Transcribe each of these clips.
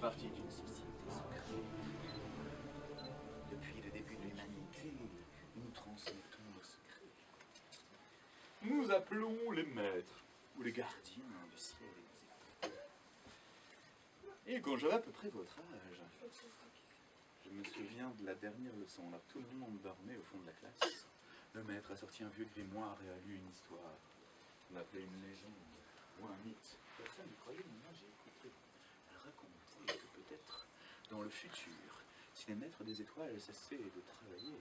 partie d'une société secrète. Depuis le début de l'humanité, nous transmettons nos secrets. Nous appelons les maîtres, ou les gardiens du ciel et des étoiles. Et quand j'avais à peu près votre âge, je me souviens de la dernière leçon, là, tout le monde dormait au fond de la classe. Le maître a sorti un vieux grimoire et a lu une histoire. On l'appelait une légende ou un mythe. Personne ne croyait, mais moi j'ai écouté. Elle racontait que peut-être, dans le futur, si les maîtres des étoiles cessaient de travailler,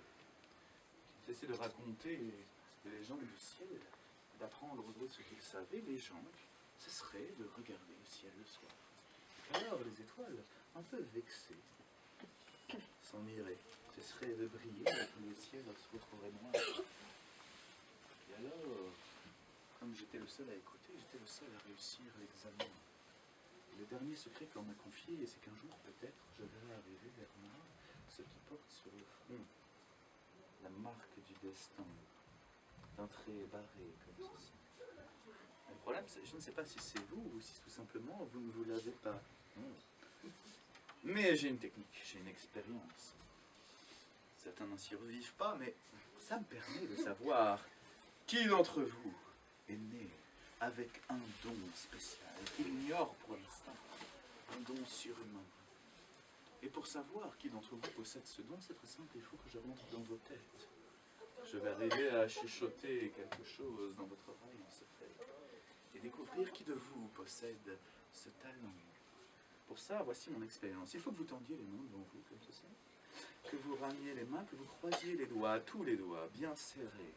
s'ils cessaient de raconter des légendes du ciel, d'apprendre d'eux ce qu'ils savaient, les gens cesseraient de regarder le ciel le soir. Et alors les étoiles, un peu vexées, s'en iraient, cesseraient de briller, et puis le ciel se retrouverait noir. Et alors, comme j'étais le seul à écouter, j'étais le seul à réussir l'examen. Le dernier secret qu'on m'a confié, c'est qu'un jour, peut-être, je verrai arriver vers moi ce qui porte sur le front la marque du destin, d'un trait barré comme ceci. Le problème, c'est je ne sais pas si c'est vous ou si tout simplement vous ne vous l'avez pas. Mais j'ai une technique, j'ai une expérience. Certains n'en survivent pas, mais ça me permet de savoir qui d'entre vous est né avec un don spécial qu'il ignore pour l'instant, un don surhumain. Et pour savoir qui d'entre vous possède ce don, c'est très simple, il faut que je rentre dans vos têtes. Je vais arriver à chuchoter quelque chose dans votre oreille en secret et découvrir qui de vous possède ce talent. Pour ça, voici mon expérience. Il faut que vous tendiez les mains devant vous, comme ceci, que vous ramiez les mains, que vous croisiez les doigts, tous les doigts, bien serrés,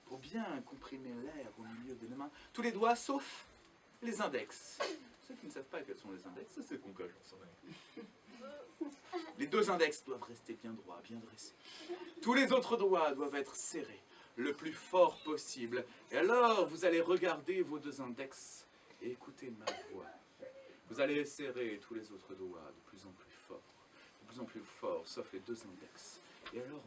pour bien comprimer l'air au milieu de les mains. Tous les doigts, sauf les index. Ceux qui ne savent pas quels sont les index, c'est qu'on coche ensemble. Les deux index doivent rester bien droits, bien dressés. Tous les autres doigts doivent être serrés, le plus fort possible. Et alors, vous allez regarder vos deux index et écouter ma voix. Vous allez serrer tous les autres doigts de plus en plus fort, sauf les deux index. Et alors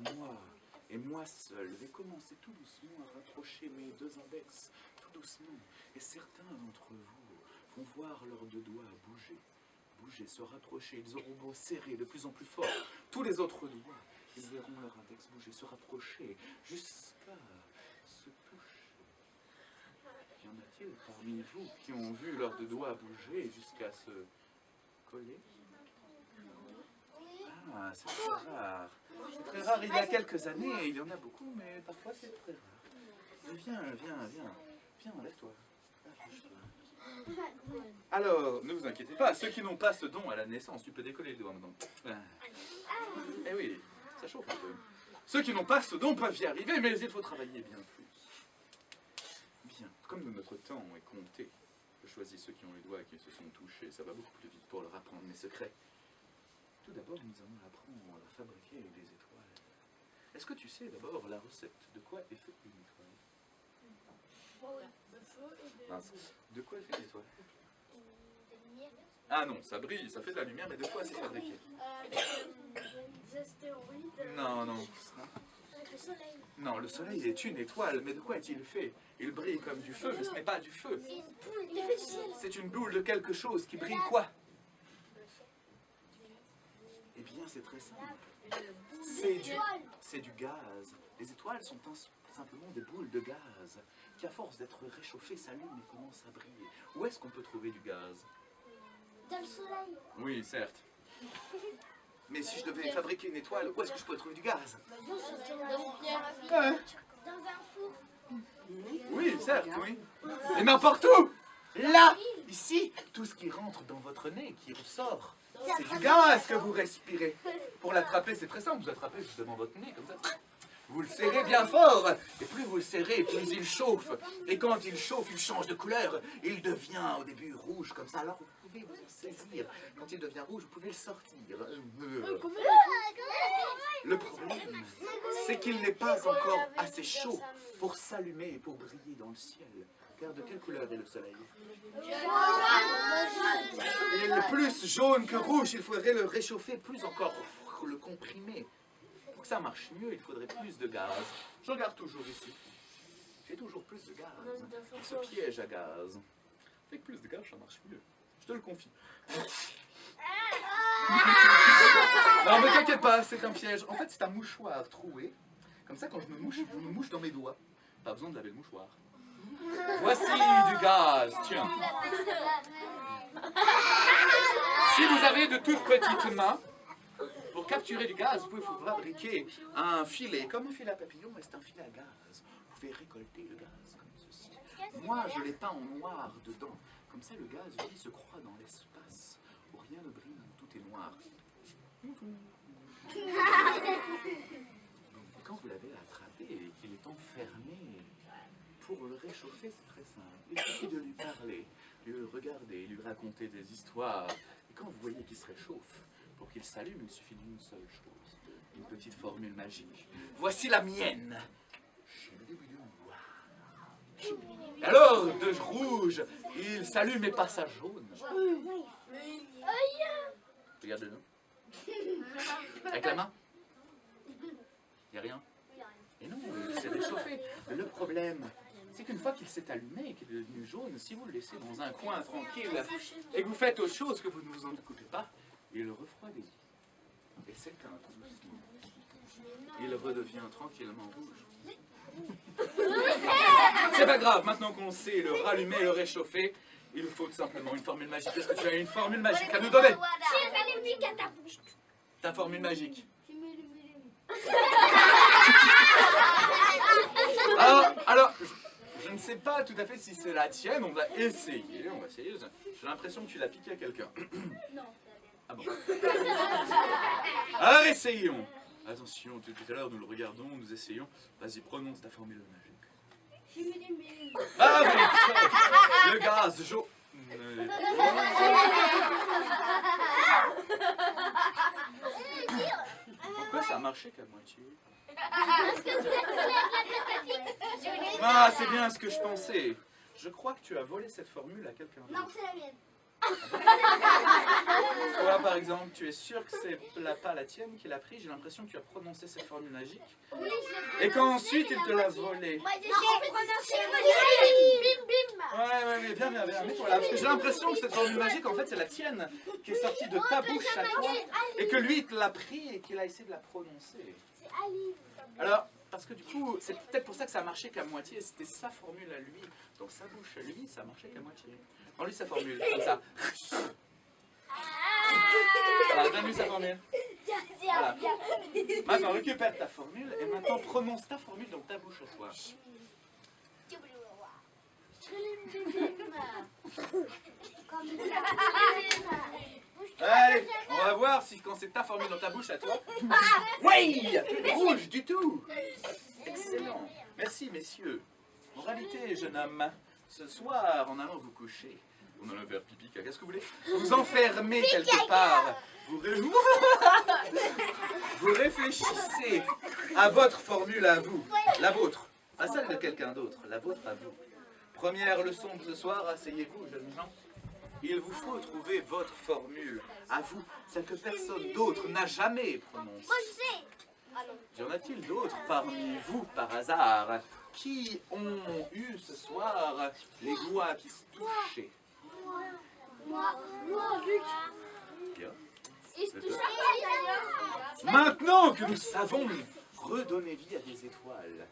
moi seul, vais commencer tout doucement à rapprocher mes deux index, tout doucement. Et certains d'entre vous vont voir leurs deux doigts bouger, se rapprocher. Ils auront beau serrer de plus en plus fort. Tous les autres doigts, ils verront leur index bouger, se rapprocher, jusqu'à se toucher. Y en a-t-il parmi vous qui ont vu leurs deux doigts bouger jusqu'à se coller? Ah, c'est très rare. C'est très rare. Il y a quelques années, il y en a beaucoup, mais parfois c'est très rare. Mais viens, lève-toi. Alors, ne vous inquiétez pas, ceux qui n'ont pas ce don à la naissance, tu peux décoller les doigts maintenant. Eh oui, ça chauffe un peu. Ceux qui n'ont pas ce don peuvent y arriver, mais il faut travailler bien plus. Bien, comme notre temps est compté, je choisis ceux qui ont les doigts et qui se sont touchés. Ça va beaucoup plus vite pour leur apprendre mes secrets. Tout d'abord, nous allons apprendre à fabriquer des étoiles. Est-ce que tu sais d'abord la recette? De quoi est faite une étoile? De feu et de... De quoi est faite une étoile? de lumière. Ah non, ça brille, ça fait de la lumière, mais de quoi c'est fabriqué? Des astéroïdes. Non. Avec le soleil. Non, le soleil est une étoile, mais de quoi est-il fait? Il brille comme du feu, mais ce n'est pas du feu. Il est fait du ciel. C'est une boule de quelque chose qui brille quoi? Eh bien, c'est très simple. C'est du gaz. Les étoiles sont simplement des boules de gaz qui, à force d'être réchauffées, s'allument et commencent à briller. Où est-ce qu'on peut trouver du gaz? Dans le soleil. Oui, certes. Mais si je devais fabriquer une étoile, où est-ce que je pourrais trouver du gaz? Dans un four. Oui, certes, oui. Et n'importe où! Là, ici, tout ce qui rentre dans votre nez, qui ressort, c'est du gaz que vous respirez. Pour l'attraper, c'est très simple. Vous attrapez justement votre nez, comme ça. Vous le serrez bien fort. Et plus vous le serrez, plus il chauffe. Et quand il chauffe, il change de couleur. Il devient au début rouge, comme ça. Alors vous pouvez vous en saisir. Quand il devient rouge, vous pouvez le sortir. Le problème, c'est qu'il n'est pas encore assez chaud pour s'allumer et pour briller dans le ciel. Car de quelle couleur est le soleil? Il est plus jaune que rouge. Il faudrait le réchauffer plus encore, le comprimer. Pour que ça marche mieux, il faudrait plus de gaz. Je regarde toujours ici. J'ai toujours plus de gaz. Ce piège à gaz. Avec plus de gaz, ça marche mieux. Je te le confie. Non, mais t'inquiète pas, c'est un piège. En fait, c'est un mouchoir troué. Comme ça, quand je me mouche dans mes doigts. Pas besoin de laver le mouchoir. Voici du gaz, tiens. Si vous avez de toutes petites mains, pour capturer du gaz, vous pouvez fabriquer un filet, comme un filet à papillon, mais c'est un filet à gaz. Vous pouvez récolter le gaz comme ceci. Moi, je l'ai peint en noir dedans. Comme ça, le gaz, lui, se croit dans l'espace, où rien ne brille, tout est noir. Donc, quand vous l'avez attrapé et qu'il est enfermé, pour le réchauffer, c'est très simple. Il suffit de lui parler, lui regarder, lui raconter des histoires. Et quand vous voyez qu'il se réchauffe, pour qu'il s'allume, il suffit d'une seule chose, une petite formule magique. Voici la mienne. Alors, de rouge, il s'allume et passe à jaune. Regardez-nous. Avec la main. Il n'y a rien. Et non, il s'est réchauffé. Le problème, c'est qu'une fois qu'il s'est allumé et qu'il est devenu jaune, si vous le laissez dans un coin tranquille et que vous faites autre chose que vous ne vous en occupez pas, il refroidit. Et c'est un tout doucement. Il redevient tranquillement rouge. C'est pas grave, maintenant qu'on sait le rallumer et le réchauffer, il faut tout simplement une formule magique. Est-ce que tu as une formule magique à nous donner? Ta formule magique. Alors, je ne sais pas tout à fait si c'est la tienne, on va essayer. J'ai l'impression que tu l'as piqué à quelqu'un. Non. Ah bon. Alors essayons. Attention, tout à l'heure nous le regardons, nous essayons. Vas-y, prononce ta formule magique. Ah oui, le gaz jaune. Pourquoi ça a marché qu'à moitié? Ah, c'est bien ce que je pensais. Je crois que tu as volé cette formule à quelqu'un d'autre. Non, c'est la mienne. Toi, par exemple, tu es sûr que c'est pas la tienne qui l'a pris? J'ai l'impression que tu as prononcé cette formule magique. Oui, Et qu'ensuite, il te l'a volée. moi, j'ai prononcé bim bim. Ouais, mais viens, mets-toi là. Parce que j'ai l'impression que cette formule magique, en fait, c'est la tienne qui est sortie de ta bouche à toi. Et que lui, il te l'a pris et qu'il a essayé de la prononcer. C'est Ali. Alors, parce que du coup, c'est peut-être pour ça que ça a marché qu'à moitié. C'était sa formule à lui. Donc sa bouche à lui, ça a marché qu'à moitié. Prends-lui sa formule, comme ça. Voilà, donne-lui sa formule. Voilà. Maintenant, récupère ta formule et maintenant prononce ta formule dans ta bouche à toi. Allez, on va voir si quand c'est ta formule dans ta bouche à toi. Oui, rouge du tout. Excellent. Merci, messieurs. Moralité, jeune homme. Ce soir, en allant vous coucher, en allant faire pipi, caca, qu'est-ce que vous voulez? Vous enfermez quelque part. Vous réfléchissez à votre formule à vous. La vôtre. Pas celle de quelqu'un d'autre. La vôtre à vous. Première leçon de ce soir, asseyez-vous, jeunes gens. Il vous faut trouver votre formule à vous, celle que personne d'autre n'a jamais prononcée. Moi, je sais. Y en a-t-il d'autres parmi vous, par hasard, qui ont eu ce soir les doigts qui se touchaient? Moi, Luc. Bien. Il se touche Maintenant que nous savons redonner vie à des étoiles,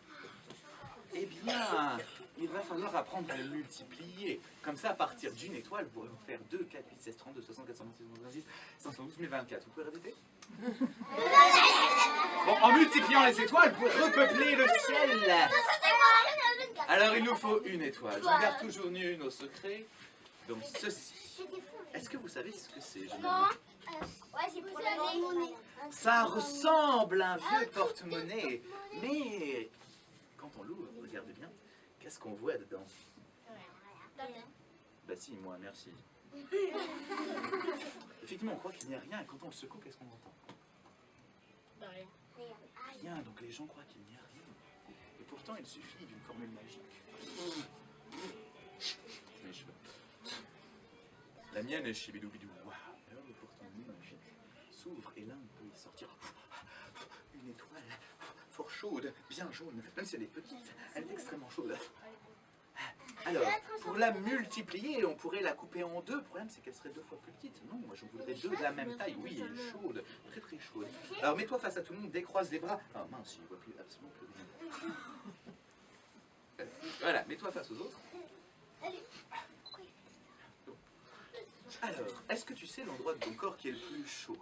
eh bien, il va falloir apprendre à les multiplier. Comme ça, à partir d'une étoile, vous pourrez en faire 2, 4, 8, 16, 32, 60, 426, 526, 512, 1024. Vous pouvez répéter? Bon, en multipliant les étoiles, vous repeupler le ciel. Alors, il nous faut une étoile. Je garde toujours nu nos secrets. Donc, ceci. Est-ce que vous savez ce que c'est? Non. Ouais, c'est pour la monnaie. Ça ressemble à un vieux porte-monnaie. Mais, quand on l'ouvre, regardez bien, qu'est-ce qu'on voit dedans? Bah si, moi, merci. Effectivement, on croit qu'il n'y a rien. Et quand on le secoue, qu'est-ce qu'on entend? Rien. Donc les gens croient qu'il n'y a rien. Et pourtant, il suffit d'une formule magique. Mes cheveux. La mienne est chibidoubidou. Waouh. Alors le porte-monnaie magique s'ouvre et là, on peut y sortir une étoile fort chaude, bien jaune. Même si elle est petite, elle est extrêmement chaude. Alors, pour la multiplier, on pourrait la couper en deux. Le problème, c'est qu'elle serait 2 fois plus petite. Non, moi, je voudrais 2 de la même taille. Oui, elle est chaude, très très chaude. Alors, mets-toi face à tout le monde, décroise les bras. Ah mince, il ne voit plus, absolument plus rien. Voilà, mets-toi face aux autres. Alors, est-ce que tu sais l'endroit de ton corps qui est le plus chaud?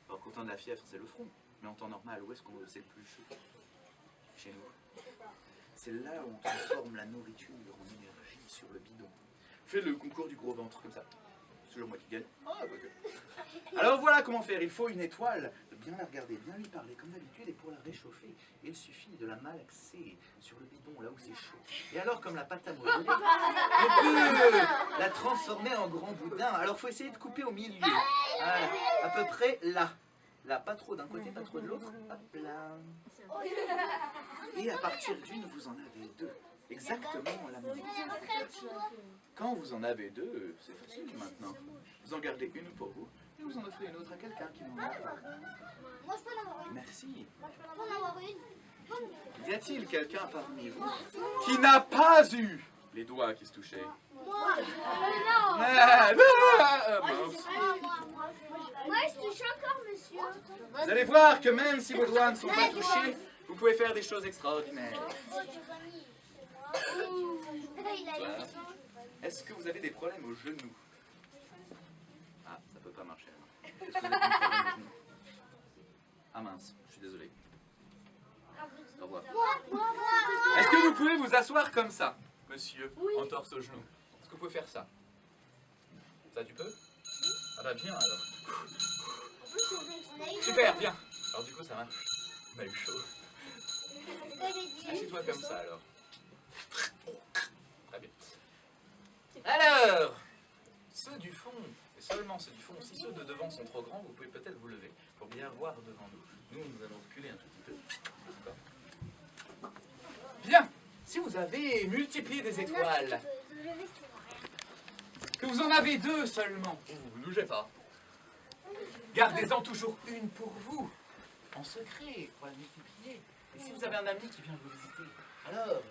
Alors, quand on a la fièvre, c'est le front. Mais en temps normal, où est-ce qu'on c'est le plus chaud? Chez nous. C'est là où on transforme la nourriture en énergie sur le bidon. Fais le concours du gros ventre, comme ça. C'est toujours moi qui gagne. Ah, bah, ok. Alors voilà comment faire. Il faut une étoile. Bien la regarder, bien lui parler, comme d'habitude. Et pour la réchauffer, il suffit de la malaxer sur le bidon, là où c'est chaud. Et alors, comme la pâte à modeler, on peut la transformer en grand boudin. Alors, il faut essayer de couper au milieu. Voilà, à peu près là. Là, pas trop d'un côté, pas trop de l'autre. Hop là. Et à partir d'une, vous en avez 2. Exactement la même. Quand vous en avez 2, c'est facile maintenant. Vous en gardez une pour vous, et vous en offrez une autre à quelqu'un qui n'en a pas. Moi, je peux en avoir une. Merci. Moi, je peux en avoir une. Y a-t-il quelqu'un parmi vous qui n'a pas eu les doigts qui se touchaient? Moi, non. Mince. Moi, je touche encore, monsieur. Vous allez voir que même si vos doigts ne sont pas touchés, vous pouvez faire des choses extraordinaires. Voilà. Est-ce que vous avez des problèmes aux genoux? Ah, ça peut pas marcher. Est-ce que vous avez des problèmes aux genoux? Ah mince, je suis désolé. Au revoir. Est-ce que vous pouvez vous asseoir comme ça, monsieur, en torse aux genoux? Est-ce que vous pouvez faire ça? Ça, tu peux? Ah bah bien alors. Super, bien. Alors du coup, ça marche. On a eu chaud. Assieds-toi comme ça alors. Très bien. Alors, ceux du fond, et seulement ceux du fond, si ceux de devant sont trop grands, vous pouvez peut-être vous lever pour bien voir devant nous. Nous, nous allons reculer un tout petit peu. Bien. Si vous avez multiplié des étoiles, que vous en avez 2 seulement, vous ne bougez pas. Gardez-en toujours une pour vous, en secret, pour la multiplier. Et si vous avez un ami qui vient vous visiter, alors,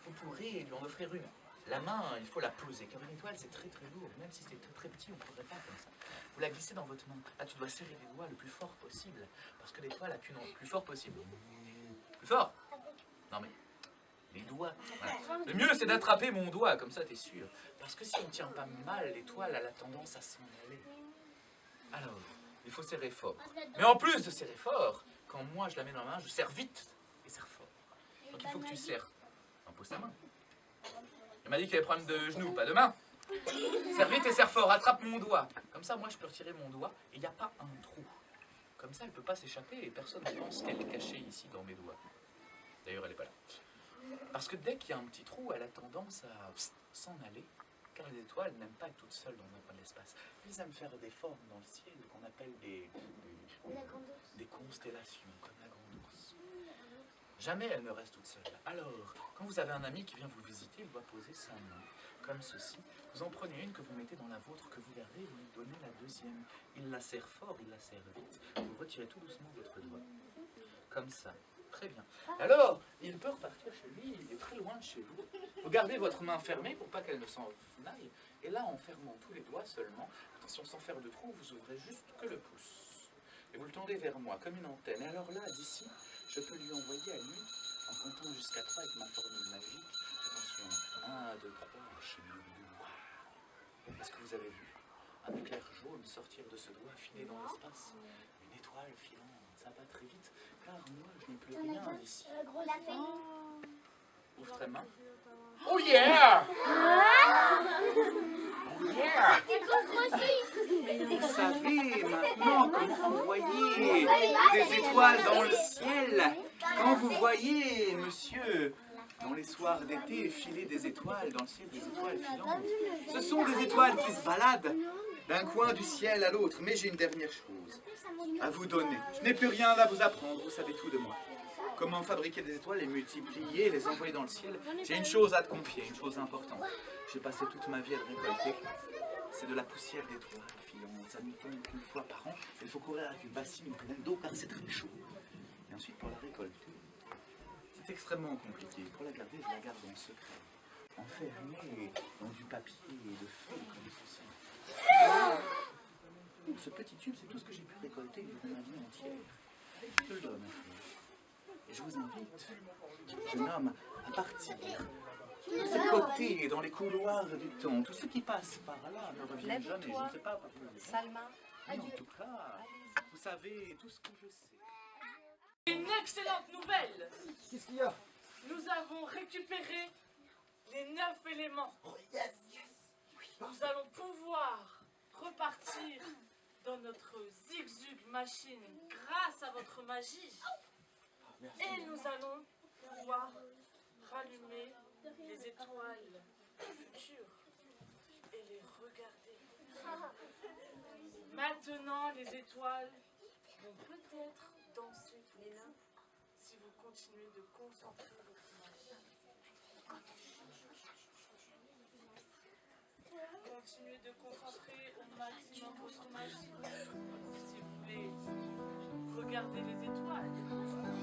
vous pourrez lui en offrir une. La main, il faut la poser, car une étoile, c'est très très lourd. Même si c'est très, très petit, on ne pourrait pas comme ça. Vous la glissez dans votre main. Là, tu dois serrer les doigts le plus fort possible, parce que l'étoile a qu'une le plus fort possible. Plus fort? Non mais, les doigts. Voilà. Le mieux, c'est d'attraper mon doigt, comme ça, t'es sûr. Parce que si on ne tient pas mal, l'étoile, elle a tendance à s'en aller. Alors, il faut serrer fort. Mais en plus de serrer fort, quand moi je la mets dans la main, je serre vite et serre fort. Donc il faut que tu serres. Pose ta main. Il m'a dit qu'il avait problème de genoux, pas de main. Serre vite et serre fort, attrape mon doigt. Comme ça, moi je peux retirer mon doigt et il n'y a pas un trou. Comme ça, elle ne peut pas s'échapper et personne ne pense qu'elle est cachée ici dans mes doigts. D'ailleurs, elle n'est pas là. Parce que dès qu'il y a un petit trou, elle a tendance à s'en aller. Car les étoiles n'aiment pas être toutes seules dans un coin de l'espace. Elles aiment faire des formes dans le ciel qu'on appelle des constellations, comme la grande ours. Jamais elles ne restent toutes seules. Alors, quand vous avez un ami qui vient vous visiter, il doit poser sa main, comme ceci. Vous en prenez une que vous mettez dans la vôtre, que vous gardez, vous lui donnez la deuxième. Il la serre fort, il la serre vite. Vous retirez tout doucement votre doigt. Comme ça. Très bien. Alors, il peut repartir chez lui, il est très loin de chez vous. Vous gardez votre main fermée pour pas qu'elle ne s'en aille. Et là, en fermant tous les doigts seulement, attention, sans faire de trou, vous ouvrez juste que le pouce. Et vous le tendez vers moi, comme une antenne. Et alors là, d'ici, je peux lui envoyer à lui, en comptant jusqu'à 3 avec ma formule magique. Attention, 1, 2, 3, chez lui. Est-ce que vous avez vu un éclair jaune sortir de ce doigt, filer dans l'espace? Une étoile filant, ça va très vite. Car moi, je n'ai plus rien d'ici. Ouvre ta main. Oh yeah! Oh yeah! Vous savez maintenant comment envoyer des étoiles dans le ciel. Quand vous voyez, monsieur, dans les soirs d'été, filer des étoiles dans le ciel, des étoiles filantes, ce sont des étoiles qui se baladent d'un coin du ciel à l'autre. Mais j'ai une dernière chose à vous donner. Je n'ai plus rien à vous apprendre, vous savez tout de moi. Comment fabriquer des étoiles, les multiplier, les envoyer dans le ciel. J'ai une chose à te confier, une chose importante. J'ai passé toute ma vie à le récolter. C'est de la poussière d'étoiles filantes. Ça nous tombe qu'une fois par an. Il faut courir avec une bassine pleine d'eau car c'est très chaud. Et ensuite, pour la récolter, C'est extrêmement compliqué. Pour la garder, je la garde en secret. Enfermée dans du papier de feu comme ceci. Ce petit tube, c'est tout ce que j'ai pu récolter durant ma vie entière. Je le donne. Et je vous invite, jeune homme, à partir. De ce côté, dans les couloirs du temps, tous ceux qui passent par là ne reviennent jamais. Je ne sais pas par où. Salma, Mais en tout cas, vous savez tout ce que je sais. Une excellente nouvelle! Qu'est-ce qu'il y a? Nous avons récupéré les 9 éléments. Nous allons pouvoir repartir dans notre zigzag machine grâce à votre magie. Et nous allons pouvoir rallumer les étoiles du futur et les regarder. Maintenant, les étoiles vont peut-être danser pour vous si vous continuez de concentrer votre magie. Continuez de concentrer au maximum votre magie si vous voulez regarder les étoiles.